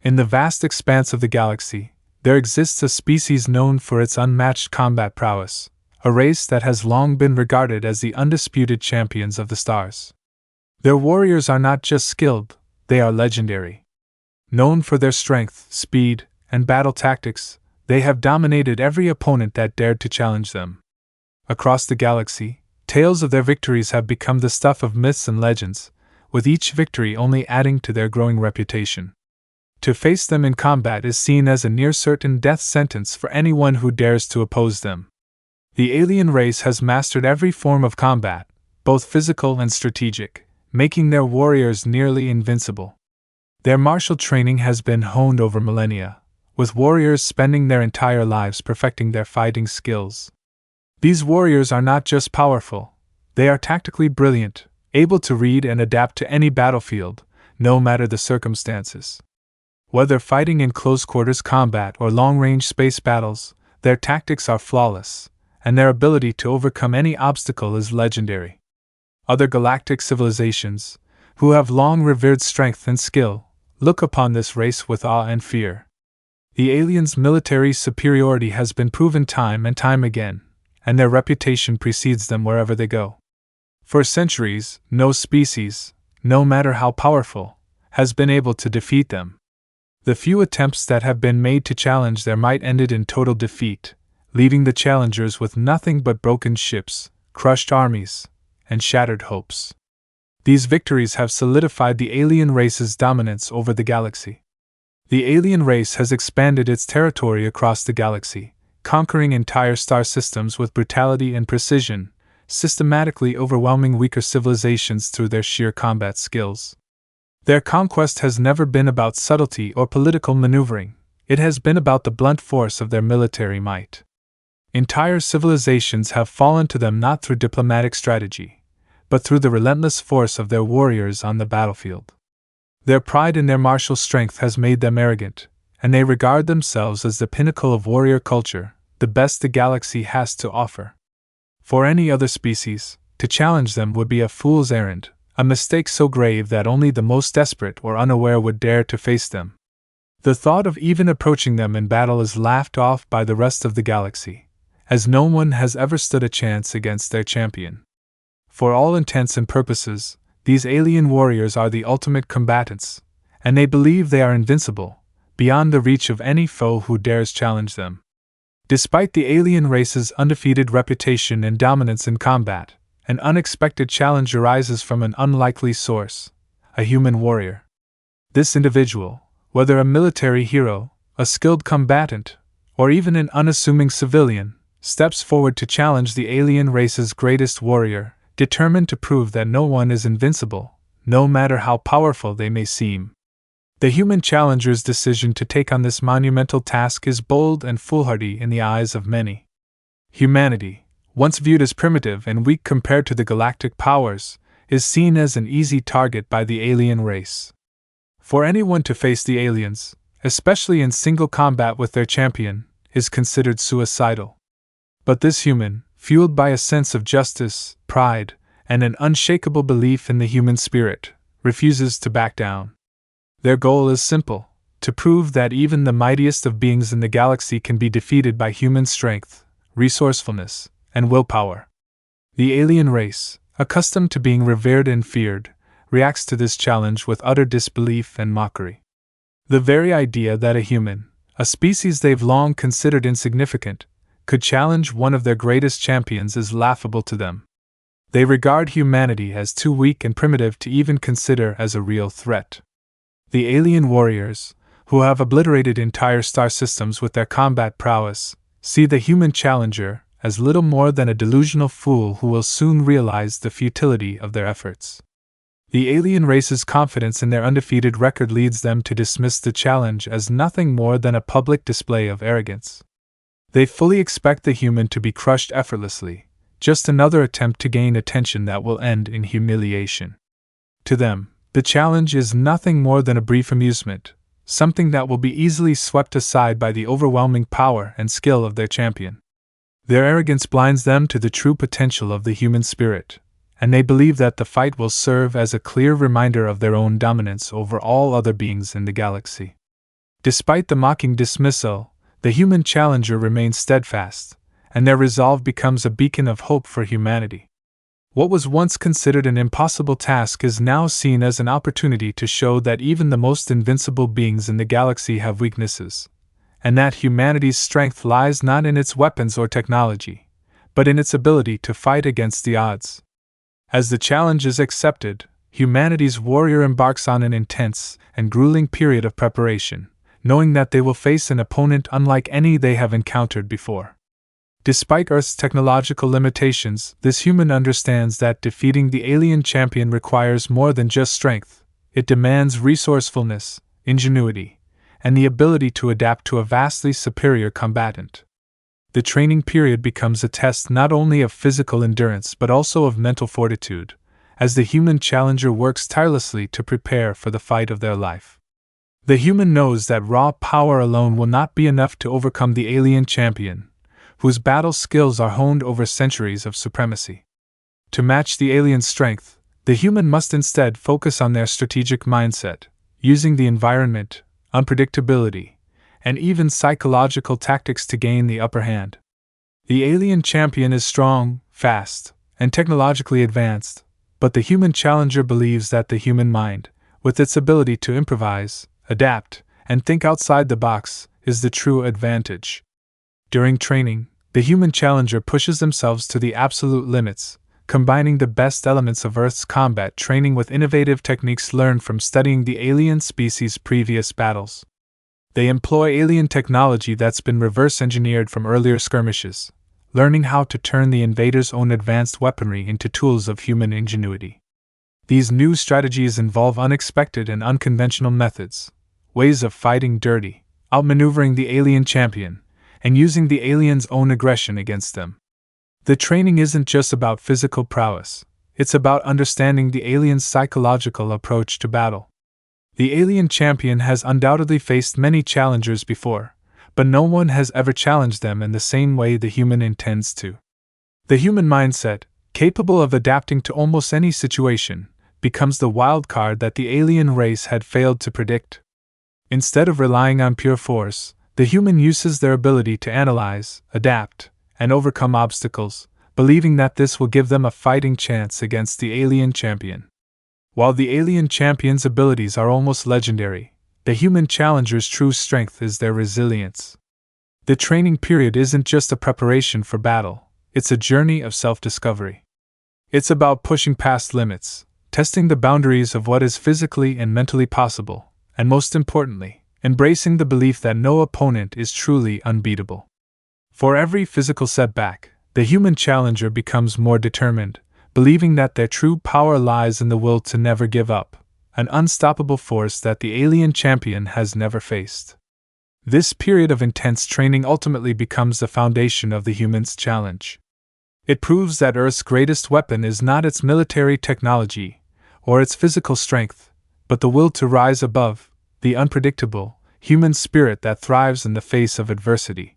In the vast expanse of the galaxy, there exists a species known for its unmatched combat prowess, a race that has long been regarded as the undisputed champions of the stars. Their warriors are not just skilled, they are legendary. Known for their strength, speed, and battle tactics, they have dominated every opponent that dared to challenge them. Across the galaxy, tales of their victories have become the stuff of myths and legends, with each victory only adding to their growing reputation. To face them in combat is seen as a near-certain death sentence for anyone who dares to oppose them. The alien race has mastered every form of combat, both physical and strategic, making their warriors nearly invincible. Their martial training has been honed over millennia, with warriors spending their entire lives perfecting their fighting skills. These warriors are not just powerful, they are tactically brilliant, able to read and adapt to any battlefield, no matter the circumstances. Whether fighting in close-quarters combat or long-range space battles, their tactics are flawless, and their ability to overcome any obstacle is legendary. Other galactic civilizations, who have long revered strength and skill, look upon this race with awe and fear. The aliens' military superiority has been proven time and time again, and their reputation precedes them wherever they go. For centuries, no species, no matter how powerful, has been able to defeat them. The few attempts that have been made to challenge their might ended in total defeat, leaving the challengers with nothing but broken ships, crushed armies, and shattered hopes. These victories have solidified the alien race's dominance over the galaxy. The alien race has expanded its territory across the galaxy, conquering entire star systems with brutality and precision, systematically overwhelming weaker civilizations through their sheer combat skills. Their conquest has never been about subtlety or political maneuvering, it has been about the blunt force of their military might. Entire civilizations have fallen to them not through diplomatic strategy, but through the relentless force of their warriors on the battlefield. Their pride in their martial strength has made them arrogant, and they regard themselves as the pinnacle of warrior culture, the best the galaxy has to offer. For any other species, to challenge them would be a fool's errand, a mistake so grave that only the most desperate or unaware would dare to face them. The thought of even approaching them in battle is laughed off by the rest of the galaxy, as no one has ever stood a chance against their champion. For all intents and purposes, these alien warriors are the ultimate combatants, and they believe they are invincible, beyond the reach of any foe who dares challenge them. Despite the alien race's undefeated reputation and dominance in combat, an unexpected challenge arises from an unlikely source: a human warrior. This individual, whether a military hero, a skilled combatant, or even an unassuming civilian, steps forward to challenge the alien race's greatest warrior, determined to prove that no one is invincible, no matter how powerful they may seem. The human challenger's decision to take on this monumental task is bold and foolhardy in the eyes of many. Humanity, once viewed as primitive and weak compared to the galactic powers, is seen as an easy target by the alien race. For anyone to face the aliens, especially in single combat with their champion, is considered suicidal. But this human, fueled by a sense of justice, pride, and an unshakable belief in the human spirit, refuses to back down. Their goal is simple: to prove that even the mightiest of beings in the galaxy can be defeated by human strength, resourcefulness, and willpower. The alien race, accustomed to being revered and feared, reacts to this challenge with utter disbelief and mockery. The very idea that a human, a species they've long considered insignificant, could challenge one of their greatest champions is laughable to them. They regard humanity as too weak and primitive to even consider as a real threat. The alien warriors, who have obliterated entire star systems with their combat prowess, see the human challenger as little more than a delusional fool who will soon realize the futility of their efforts. The alien race's confidence in their undefeated record leads them to dismiss the challenge as nothing more than a public display of arrogance. They fully expect the human to be crushed effortlessly, just another attempt to gain attention that will end in humiliation. To them, the challenge is nothing more than a brief amusement, something that will be easily swept aside by the overwhelming power and skill of their champion. Their arrogance blinds them to the true potential of the human spirit, and they believe that the fight will serve as a clear reminder of their own dominance over all other beings in the galaxy. Despite the mocking dismissal, the human challenger remains steadfast, and their resolve becomes a beacon of hope for humanity. What was once considered an impossible task is now seen as an opportunity to show that even the most invincible beings in the galaxy have weaknesses, and that humanity's strength lies not in its weapons or technology, but in its ability to fight against the odds. As the challenge is accepted, humanity's warrior embarks on an intense and grueling period of preparation, knowing that they will face an opponent unlike any they have encountered before. Despite Earth's technological limitations, this human understands that defeating the alien champion requires more than just strength. It demands resourcefulness, ingenuity, and the ability to adapt to a vastly superior combatant. The training period becomes a test not only of physical endurance but also of mental fortitude, as the human challenger works tirelessly to prepare for the fight of their life. The human knows that raw power alone will not be enough to overcome the alien champion, whose battle skills are honed over centuries of supremacy. To match the alien's strength, the human must instead focus on their strategic mindset, using the environment, unpredictability, and even psychological tactics to gain the upper hand. The alien champion is strong, fast, and technologically advanced, but the human challenger believes that the human mind, with its ability to improvise, adapt, and think outside the box, is the true advantage. During training, the human challenger pushes themselves to the absolute limits, combining the best elements of Earth's combat training with innovative techniques learned from studying the alien species' previous battles. They employ alien technology that's been reverse-engineered from earlier skirmishes, learning how to turn the invaders' own advanced weaponry into tools of human ingenuity. These new strategies involve unexpected and unconventional methods, ways of fighting dirty, outmaneuvering the alien champion, and using the alien's own aggression against them. The training isn't just about physical prowess, it's about understanding the alien's psychological approach to battle. The alien champion has undoubtedly faced many challengers before, but no one has ever challenged them in the same way the human intends to. The human mindset, capable of adapting to almost any situation, becomes the wild card that the alien race had failed to predict. Instead of relying on pure force, the human uses their ability to analyze, adapt, and overcome obstacles, believing that this will give them a fighting chance against the alien champion. While the alien champion's abilities are almost legendary, the human challenger's true strength is their resilience. The training period isn't just a preparation for battle, it's a journey of self-discovery. It's about pushing past limits, testing the boundaries of what is physically and mentally possible, and most importantly, embracing the belief that no opponent is truly unbeatable. For every physical setback, the human challenger becomes more determined, believing that their true power lies in the will to never give up, an unstoppable force that the alien champion has never faced. This period of intense training ultimately becomes the foundation of the human's challenge. It proves that Earth's greatest weapon is not its military technology or its physical strength, but the will to rise above, the unpredictable, human spirit that thrives in the face of adversity.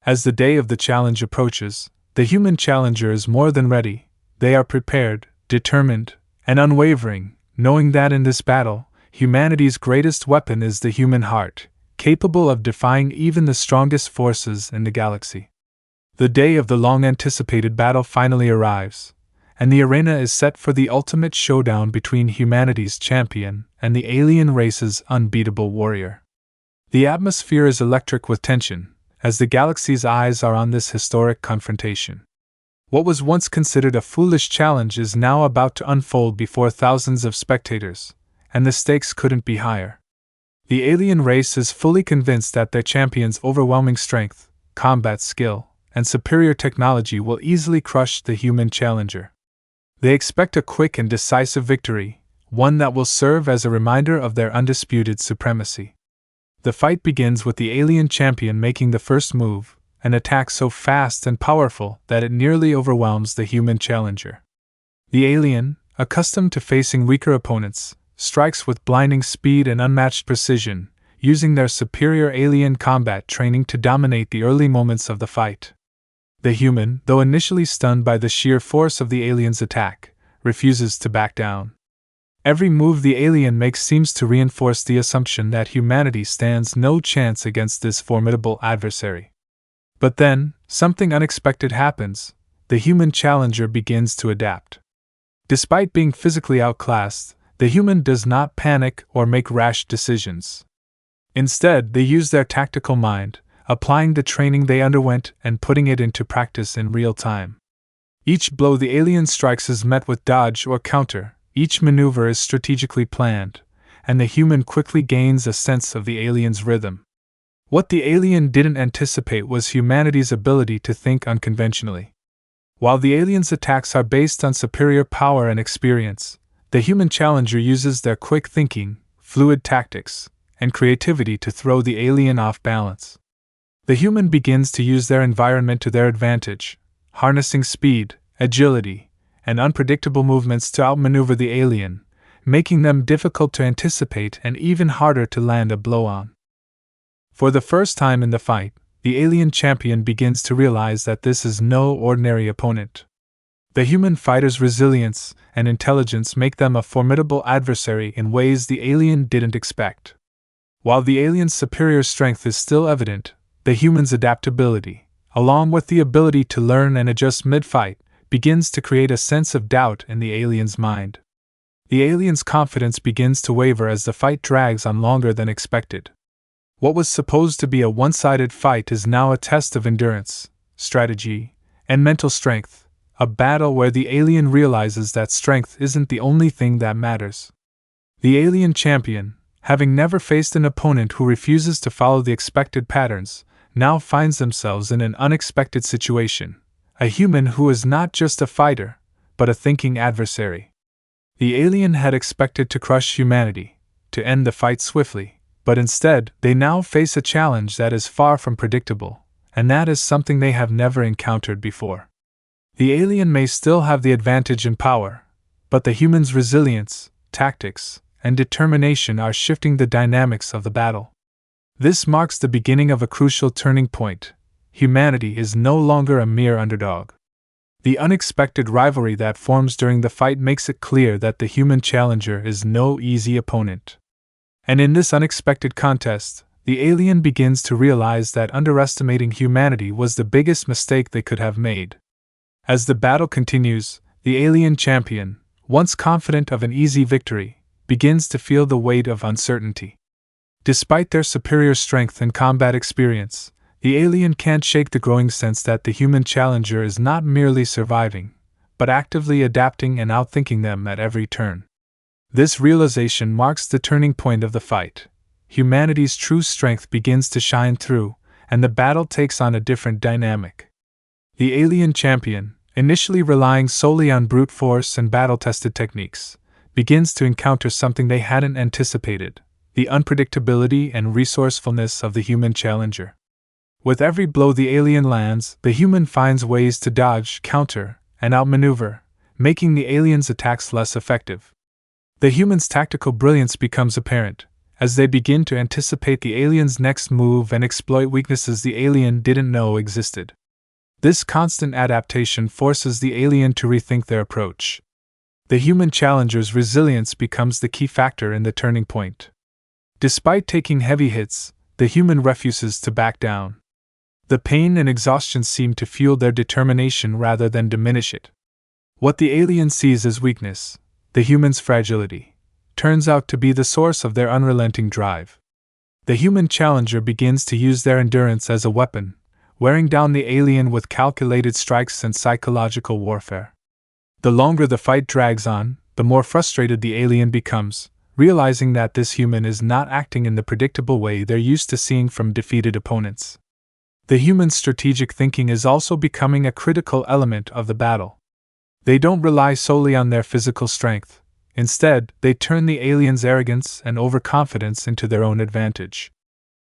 As the day of the challenge approaches, the human challenger is more than ready. They are prepared, determined, and unwavering, knowing that in this battle, humanity's greatest weapon is the human heart, capable of defying even the strongest forces in the galaxy. The day of the long-anticipated battle finally arrives, and the arena is set for the ultimate showdown between humanity's champion and the alien race's unbeatable warrior. The atmosphere is electric with tension, as the galaxy's eyes are on this historic confrontation. What was once considered a foolish challenge is now about to unfold before thousands of spectators, and the stakes couldn't be higher. The alien race is fully convinced that their champion's overwhelming strength, combat skill, and superior technology will easily crush the human challenger. They expect a quick and decisive victory, one that will serve as a reminder of their undisputed supremacy. The fight begins with the alien champion making the first move, an attack so fast and powerful that it nearly overwhelms the human challenger. The alien, accustomed to facing weaker opponents, strikes with blinding speed and unmatched precision, using their superior alien combat training to dominate the early moments of the fight. The human, though initially stunned by the sheer force of the alien's attack, refuses to back down. Every move the alien makes seems to reinforce the assumption that humanity stands no chance against this formidable adversary. But then, something unexpected happens. The human challenger begins to adapt. Despite being physically outclassed, the human does not panic or make rash decisions. Instead, they use their tactical mind, applying the training they underwent and putting it into practice in real time. Each blow the alien strikes is met with dodge or counter, each maneuver is strategically planned, and the human quickly gains a sense of the alien's rhythm. What the alien didn't anticipate was humanity's ability to think unconventionally. While the alien's attacks are based on superior power and experience, the human challenger uses their quick thinking, fluid tactics, and creativity to throw the alien off balance. The human begins to use their environment to their advantage, harnessing speed, agility, and unpredictable movements to outmaneuver the alien, making them difficult to anticipate and even harder to land a blow on. For the first time in the fight, the alien champion begins to realize that this is no ordinary opponent. The human fighter's resilience and intelligence make them a formidable adversary in ways the alien didn't expect. While the alien's superior strength is still evident, the human's adaptability, along with the ability to learn and adjust mid-fight, begins to create a sense of doubt in the alien's mind. The alien's confidence begins to waver as the fight drags on longer than expected. What was supposed to be a one-sided fight is now a test of endurance, strategy, and mental strength, a battle where the alien realizes that strength isn't the only thing that matters. The alien champion, having never faced an opponent who refuses to follow the expected patterns, now finds themselves in an unexpected situation, a human who is not just a fighter, but a thinking adversary. The alien had expected to crush humanity, to end the fight swiftly. But instead, they now face a challenge that is far from predictable, and that is something they have never encountered before. The alien may still have the advantage in power, but the human's resilience, tactics, and determination are shifting the dynamics of the battle. This marks the beginning of a crucial turning point. Humanity is no longer a mere underdog. The unexpected rivalry that forms during the fight makes it clear that the human challenger is no easy opponent. And in this unexpected contest, the alien begins to realize that underestimating humanity was the biggest mistake they could have made. As the battle continues, the alien champion, once confident of an easy victory, begins to feel the weight of uncertainty. Despite their superior strength and combat experience, the alien can't shake the growing sense that the human challenger is not merely surviving, but actively adapting and outthinking them at every turn. This realization marks the turning point of the fight. Humanity's true strength begins to shine through, and the battle takes on a different dynamic. The alien champion, initially relying solely on brute force and battle-tested techniques, begins to encounter something they hadn't anticipated: the unpredictability and resourcefulness of the human challenger. With every blow the alien lands, the human finds ways to dodge, counter, and outmaneuver, making the alien's attacks less effective. The human's tactical brilliance becomes apparent, as they begin to anticipate the alien's next move and exploit weaknesses the alien didn't know existed. This constant adaptation forces the alien to rethink their approach. The human challenger's resilience becomes the key factor in the turning point. Despite taking heavy hits, the human refuses to back down. The pain and exhaustion seem to fuel their determination rather than diminish it. What the alien sees as weakness, the human's fragility, turns out to be the source of their unrelenting drive. The human challenger begins to use their endurance as a weapon, wearing down the alien with calculated strikes and psychological warfare. The longer the fight drags on, the more frustrated the alien becomes, realizing that this human is not acting in the predictable way they're used to seeing from defeated opponents. The human's strategic thinking is also becoming a critical element of the battle. They don't rely solely on their physical strength. Instead, they turn the alien's arrogance and overconfidence into their own advantage.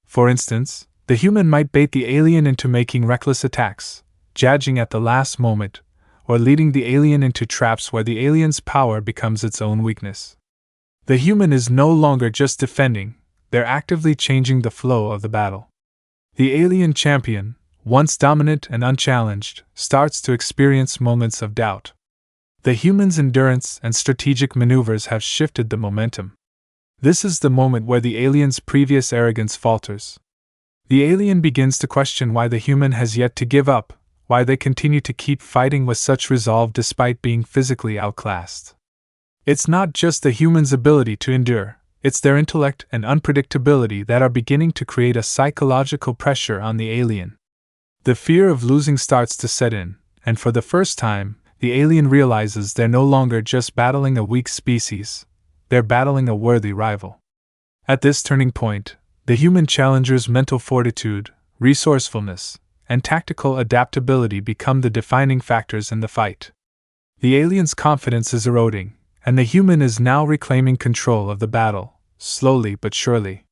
For instance, the human might bait the alien into making reckless attacks, judging at the last moment, or leading the alien into traps where the alien's power becomes its own weakness. The human is no longer just defending, they're actively changing the flow of the battle. The alien champion, once dominant and unchallenged, starts to experience moments of doubt. The humans' endurance and strategic maneuvers have shifted the momentum. This is the moment where the alien's previous arrogance falters. The alien begins to question why the human has yet to give up, why they continue to keep fighting with such resolve despite being physically outclassed. It's not just the human's ability to endure, it's their intellect and unpredictability that are beginning to create a psychological pressure on the alien. The fear of losing starts to set in, and for the first time, the alien realizes they're no longer just battling a weak species, they're battling a worthy rival. At this turning point, the human challenger's mental fortitude, resourcefulness, and tactical adaptability become the defining factors in the fight. The alien's confidence is eroding, and the human is now reclaiming control of the battle, slowly but surely.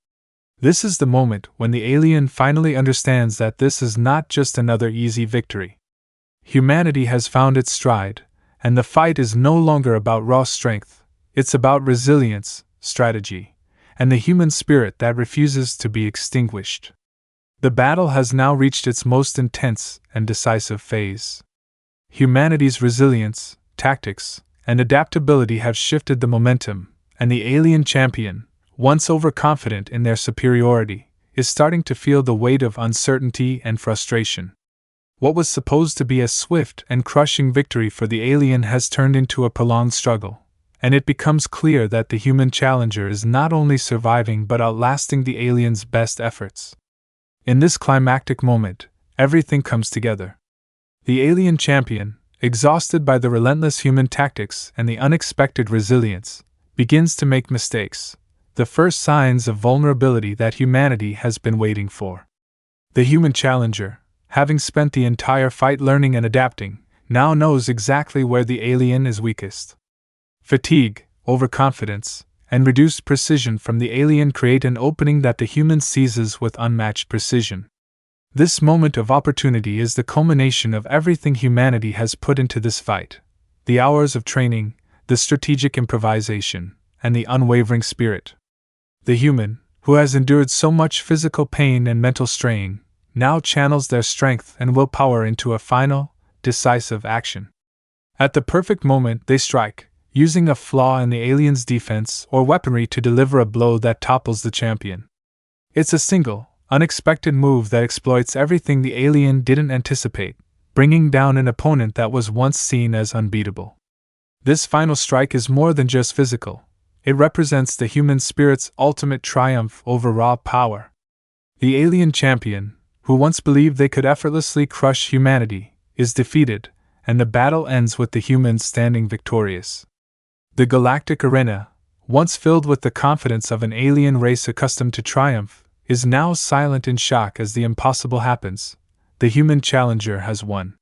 This is the moment when the alien finally understands that this is not just another easy victory. Humanity has found its stride, and the fight is no longer about raw strength, it's about resilience, strategy, and the human spirit that refuses to be extinguished. The battle has now reached its most intense and decisive phase. Humanity's resilience, tactics, and adaptability have shifted the momentum, and the alien champion, once overconfident in their superiority, is starting to feel the weight of uncertainty and frustration. What was supposed to be a swift and crushing victory for the alien has turned into a prolonged struggle, and it becomes clear that the human challenger is not only surviving but outlasting the alien's best efforts. In this climactic moment, everything comes together. The alien champion, exhausted by the relentless human tactics and the unexpected resilience, begins to make mistakes, the first signs of vulnerability that humanity has been waiting for. The human challenger, having spent the entire fight learning and adapting, now knows exactly where the alien is weakest. Fatigue, overconfidence, and reduced precision from the alien create an opening that the human seizes with unmatched precision. This moment of opportunity is the culmination of everything humanity has put into this fight: the hours of training, the strategic improvisation, and the unwavering spirit. The human, who has endured so much physical pain and mental strain, now channels their strength and willpower into a final, decisive action. At the perfect moment, they strike, using a flaw in the alien's defense or weaponry to deliver a blow that topples the champion. It's a single, unexpected move that exploits everything the alien didn't anticipate, bringing down an opponent that was once seen as unbeatable. This final strike is more than just physical. It represents the human spirit's ultimate triumph over raw power. The alien champion, who once believed they could effortlessly crush humanity, is defeated, and the battle ends with the humans standing victorious. The galactic arena, once filled with the confidence of an alien race accustomed to triumph, is now silent in shock as the impossible happens. The human challenger has won.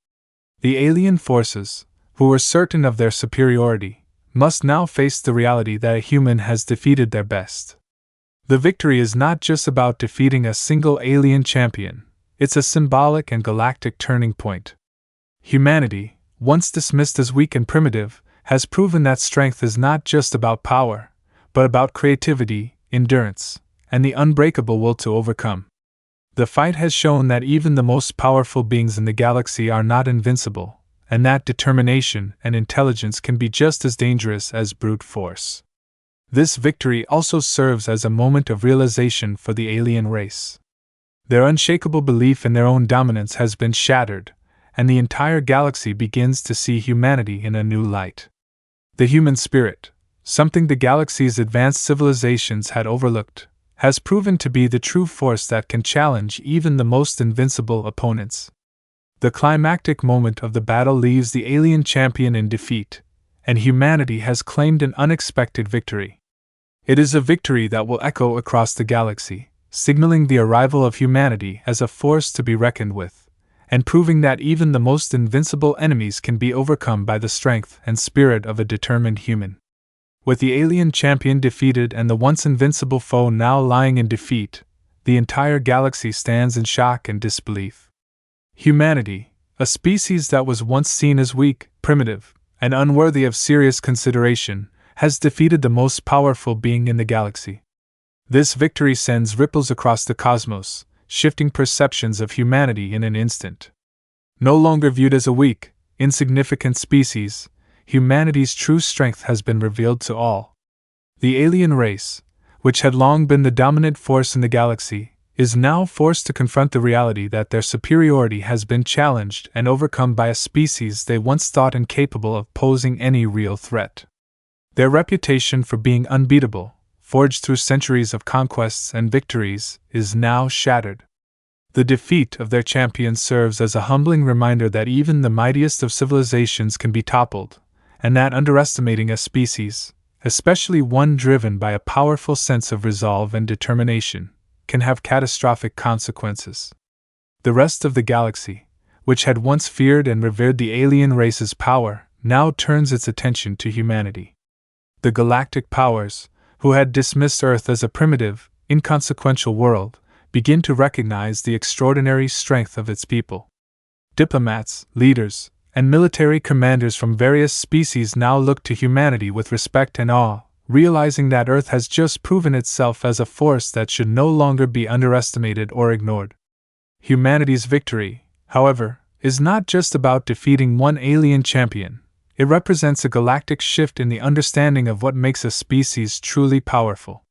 The alien forces, who were certain of their superiority, must now face the reality that a human has defeated their best. The victory is not just about defeating a single alien champion, it's a symbolic and galactic turning point. Humanity, once dismissed as weak and primitive, has proven that strength is not just about power, but about creativity, endurance, and the unbreakable will to overcome. The fight has shown that even the most powerful beings in the galaxy are not invincible, and that determination and intelligence can be just as dangerous as brute force. This victory also serves as a moment of realization for the alien race. Their unshakable belief in their own dominance has been shattered, and the entire galaxy begins to see humanity in a new light. The human spirit, something the galaxy's advanced civilizations had overlooked, has proven to be the true force that can challenge even the most invincible opponents. The climactic moment of the battle leaves the alien champion in defeat, and humanity has claimed an unexpected victory. It is a victory that will echo across the galaxy, signaling the arrival of humanity as a force to be reckoned with, and proving that even the most invincible enemies can be overcome by the strength and spirit of a determined human. With the alien champion defeated and the once invincible foe now lying in defeat, the entire galaxy stands in shock and disbelief. Humanity, a species that was once seen as weak, primitive, and unworthy of serious consideration, has defeated the most powerful being in the galaxy. This victory sends ripples across the cosmos, shifting perceptions of humanity in an instant. No longer viewed as a weak, insignificant species, humanity's true strength has been revealed to all. The alien race, which had long been the dominant force in the galaxy, is now forced to confront the reality that their superiority has been challenged and overcome by a species they once thought incapable of posing any real threat. Their reputation for being unbeatable, forged through centuries of conquests and victories, is now shattered. The defeat of their champion serves as a humbling reminder that even the mightiest of civilizations can be toppled, and that underestimating a species, especially one driven by a powerful sense of resolve and determination, can have catastrophic consequences. The rest of the galaxy, which had once feared and revered the alien race's power, now turns its attention to humanity. The galactic powers, who had dismissed Earth as a primitive, inconsequential world, begin to recognize the extraordinary strength of its people. Diplomats, leaders, and military commanders from various species now look to humanity with respect and awe, realizing that Earth has just proven itself as a force that should no longer be underestimated or ignored. Humanity's victory, however, is not just about defeating one alien champion. It represents a galactic shift in the understanding of what makes a species truly powerful.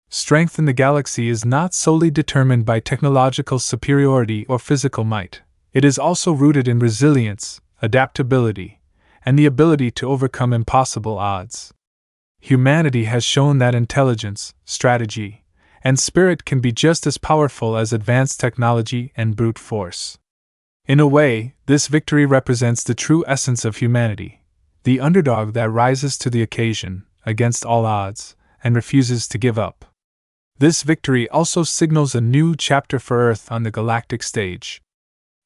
Strength in the galaxy is not solely determined by technological superiority or physical might. It is also rooted in resilience, adaptability, and the ability to overcome impossible odds. Humanity has shown that intelligence, strategy, and spirit can be just as powerful as advanced technology and brute force. In a way, this victory represents the true essence of humanity, the underdog that rises to the occasion, against all odds, and refuses to give up. This victory also signals a new chapter for Earth on the galactic stage.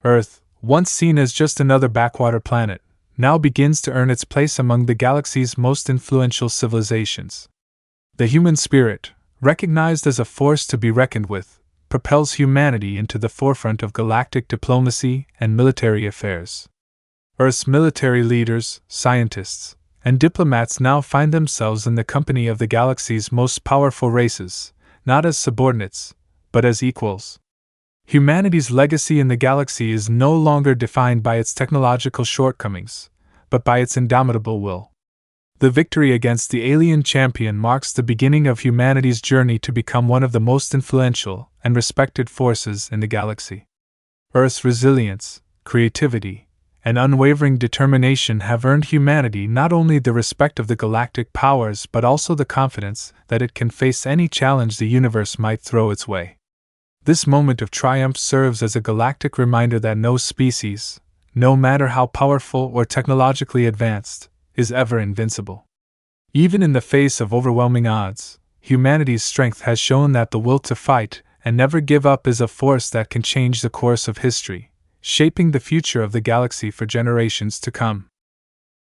Earth, once seen as just another backwater planet, now begins to earn its place among the galaxy's most influential civilizations. The human spirit, recognized as a force to be reckoned with, propels humanity into the forefront of galactic diplomacy and military affairs. Earth's military leaders, scientists, and diplomats now find themselves in the company of the galaxy's most powerful races, not as subordinates, but as equals. Humanity's legacy in the galaxy is no longer defined by its technological shortcomings, but by its indomitable will. The victory against the alien champion marks the beginning of humanity's journey to become one of the most influential and respected forces in the galaxy. Earth's resilience, creativity, and unwavering determination have earned humanity not only the respect of the galactic powers but also the confidence that it can face any challenge the universe might throw its way. This moment of triumph serves as a galactic reminder that no species, no matter how powerful or technologically advanced, is ever invincible. Even in the face of overwhelming odds, humanity's strength has shown that the will to fight and never give up is a force that can change the course of history, shaping the future of the galaxy for generations to come.